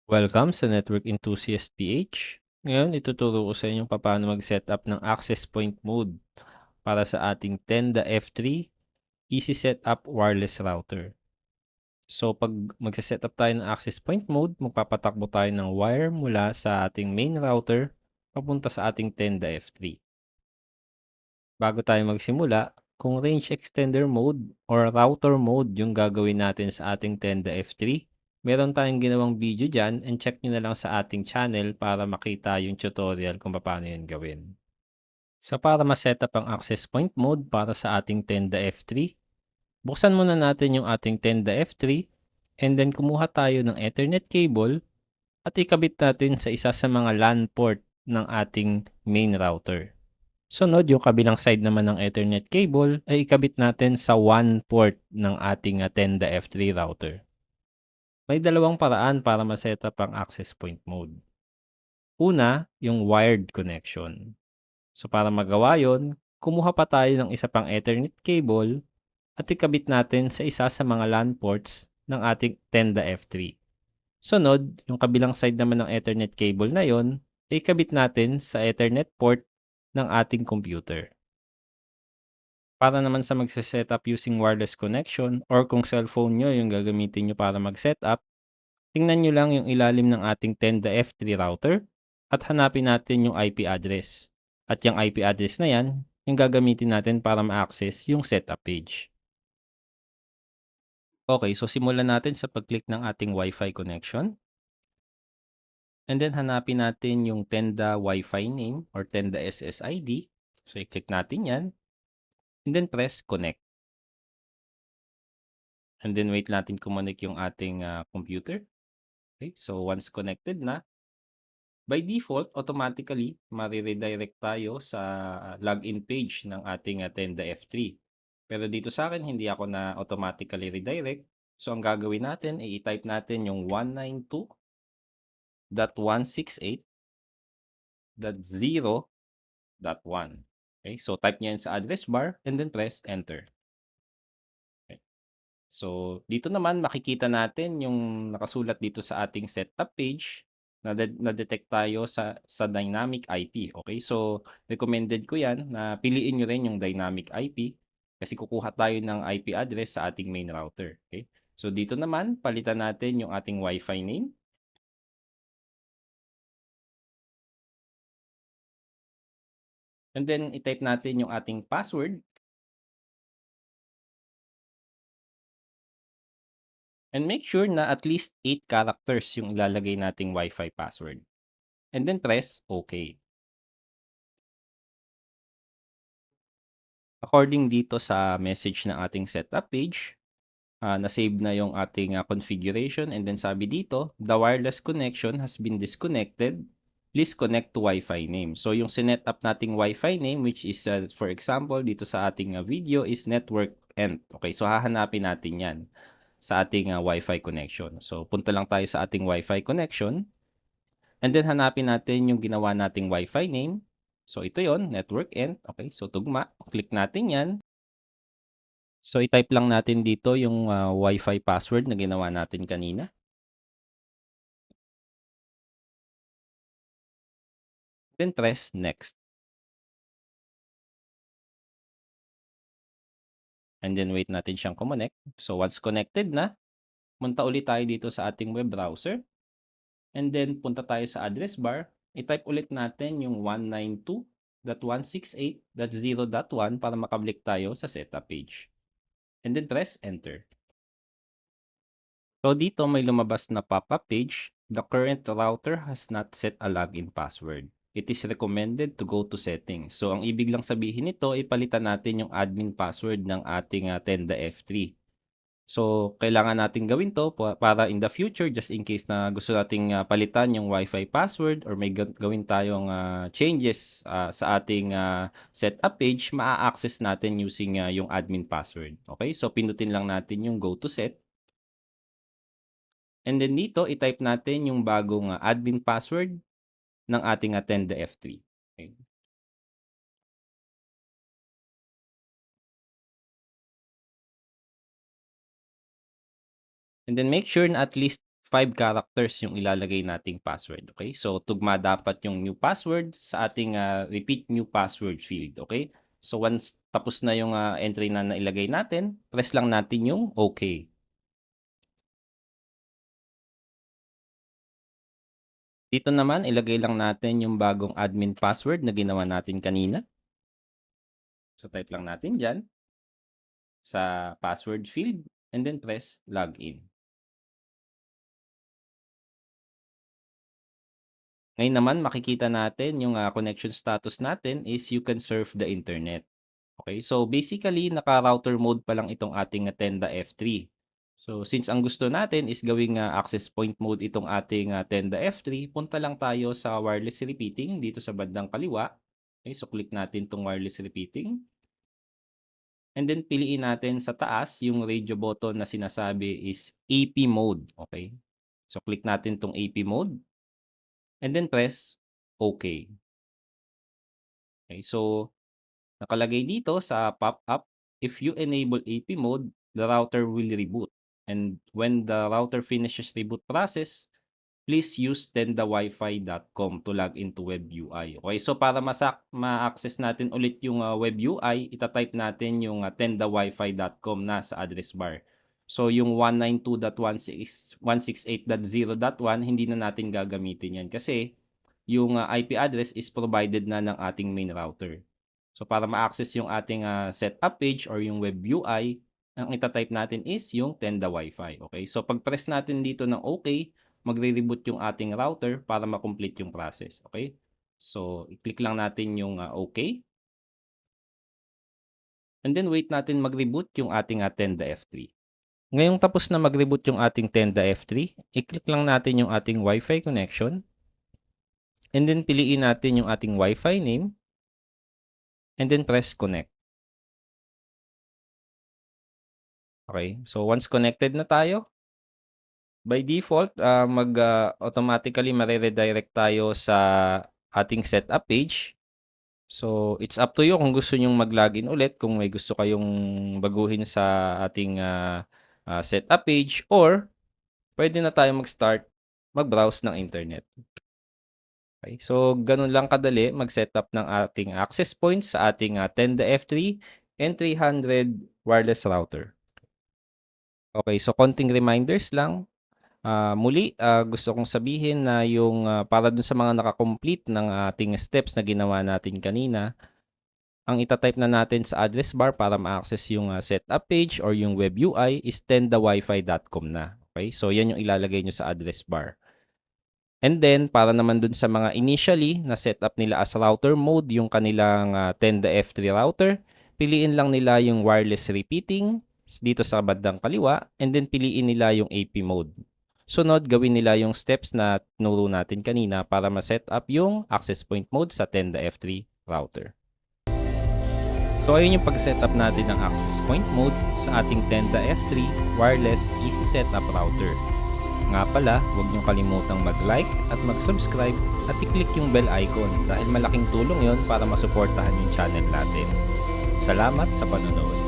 Welcome sa Network Enthusiast PH. Ngayon, ituturo ko sa inyo paano mag-setup ng access point mode para sa ating Tenda F3 Easy Setup Wireless Router. So, pag mag-setup tayo ng access point mode, magpapatakbo tayo ng wire mula sa ating main router papunta sa ating Tenda F3. Bago tayo magsimula, kung range extender mode or router mode yung gagawin natin sa ating Tenda F3, meron tayong ginawang video dyan and check nyo na lang sa ating channel para makita yung tutorial kung paano yun gawin. So para ma-setup ang access point mode para sa ating Tenda F3, buksan muna natin yung ating Tenda F3 and then kumuha tayo ng Ethernet cable at ikabit natin sa isa sa mga LAN port ng ating main router. Sunod, yung kabilang side naman ng Ethernet cable ay ikabit natin sa one port ng ating Tenda F3 router. May dalawang paraan para ma-setup ang access point mode. Una, yung wired connection. So para magawa yon, kumuha pa tayo ng isa pang Ethernet cable at ikabit natin sa isa sa mga LAN ports ng ating Tenda F3. Sunod, yung kabilang side naman ng Ethernet cable na yon ay ikabit natin sa Ethernet port ng ating computer. Para naman sa magse-setup using wireless connection or kung cellphone nyo yung gagamitin nyo para mag-setup, tingnan nyo lang yung ilalim ng ating Tenda F3 router at hanapin natin yung IP address. At yung IP address na yan, yung gagamitin natin para ma-access yung setup page. Okay, so simulan natin sa pag-click ng ating Wi-Fi connection. And then hanapin natin yung Tenda Wi-Fi name or Tenda SSID. So i-click natin yan. And then press connect. And then wait natin connect yung ating computer. Okay, so once connected na, by default, automatically, mariredirect tayo sa login page ng ating Tenda F3. Pero dito sa akin, hindi ako na automatically redirect. So ang gagawin natin, ay i-type natin yung 192.168.0.1. Okay, so type niya yan sa address bar and then press enter. Okay. So, dito naman makikita natin yung nakasulat dito sa ating setup page na-detect tayo sa dynamic IP. Okay? So, recommended ko yan na piliin nyo rin yung dynamic IP kasi kukuha tayo ng IP address sa ating main router. Okay? So, dito naman, palitan natin yung ating Wi-Fi name. And then, i-type natin yung ating password. And make sure na at least 8 characters yung ilalagay nating Wi-Fi password. And then press OK. According dito sa message ng ating setup page, na-save na yung ating configuration and then sabi dito, the wireless connection has been disconnected. Please connect to Wi-Fi name. So yung sinet up nating Wi-Fi name which is for example dito sa ating video is network end. Okay, so hahanapin natin yan sa ating Wi-Fi connection. So punta lang tayo sa ating Wi-Fi connection and then hanapin natin yung ginawa nating Wi-Fi name. So ito yon, network end. Okay, so tugma. Click natin yan. So i-type lang natin dito yung Wi-Fi password na ginawa natin kanina. Then press next. And then wait natin siyang kumonect. So once connected na, punta ulit tayo dito sa ating web browser. And then punta tayo sa address bar. I-type ulit natin yung 192.168.0.1 para makabalik tayo sa setup page. And then press enter. So dito may lumabas na pop-up page. The current router has not set a login password. It is recommended to go to settings. So ang ibig lang sabihin nito, ipalitan natin yung admin password ng ating Tenda F3. So kailangan natin gawin to para in the future, just in case na gusto nating palitan yung Wi-Fi password or may gawin tayong changes sa ating setup page, maa-access natin using yung admin password. Okay, so pindutin lang natin yung go to set. And then dito, i-type natin yung bagong admin password ng ating Tenda F3. Okay. And then make sure na at least 5 characters yung ilalagay nating password, okay? So, tugma dapat yung new password sa ating repeat new password field, okay? So, once tapos na yung entry na nailagay natin, press lang natin yung OK. Dito naman, ilagay lang natin yung bagong admin password na ginawa natin kanina. So, type lang natin dyan sa password field and then press login. Ngayon naman, makikita natin yung connection status natin is you can surf the internet. Okay, so basically, naka-router mode pa lang itong ating Tenda F3. So since ang gusto natin is gawing access point mode itong ating Tenda F3, punta lang tayo sa wireless repeating dito sa bandang kaliwa. Okay, so click natin itong wireless repeating. And then piliin natin sa taas yung radio button na sinasabi is AP mode. Okay, so click natin itong AP mode. And then press OK. Okay, so nakalagay dito sa pop-up, if you enable AP mode, the router will reboot. And when the router finishes reboot process, please use tendawifi.com to log into web UI. Okay, so para ma-access natin ulit yung web UI, itatype natin yung tendawifi.com na sa address bar. So yung 192.168.0.1, hindi na natin gagamitin yan kasi yung IP address is provided na ng ating main router. So para ma-access yung ating setup page or yung web UI, ang itatype natin is yung Tenda Wi-Fi. Okay? So pag-press natin dito ng OK, magre-reboot yung ating router para ma-complete yung process. Okay? So i-click lang natin yung OK. And then wait natin mag-reboot yung ating Tenda F3. Ngayong tapos na mag-reboot yung ating Tenda F3, i-click lang natin yung ating Wi-Fi connection. And then piliin natin yung ating Wi-Fi name. And then press connect. Okay, so once connected na tayo, by default, automatically mare-redirect tayo sa ating setup page. So, it's up to you kung gusto nyong mag-login ulit, kung may gusto kayong baguhin sa ating setup page, or pwede na tayo mag-start mag-browse ng internet. Okay, so ganun lang kadali mag-setup ng ating access points sa ating Tenda F3 N300 wireless router. Okay, so konting reminders lang. Muli, gusto kong sabihin na yung para dun sa mga nakakomplete ng ating steps na ginawa natin kanina, ang itatype na natin sa address bar para ma-access yung setup page or yung web UI is tendawifi.com na. Okay, so yan yung ilalagay nyo sa address bar. And then, para naman dun sa mga initially na setup nila as router mode, yung kanilang Tenda F3 router, piliin lang nila yung wireless repeating dito sa bandang kaliwa, and then piliin nila yung AP mode. Sunod, gawin nila yung steps na tinuro natin kanina para ma-set up yung access point mode sa Tenda F3 router. So, ayun yung pag-setup natin ng access point mode sa ating Tenda F3 wireless easy setup router. Nga pala, huwag niyong kalimutang mag-like at mag-subscribe at i-click yung bell icon dahil malaking tulong yon para masuportahan yung channel natin. Salamat sa panonood.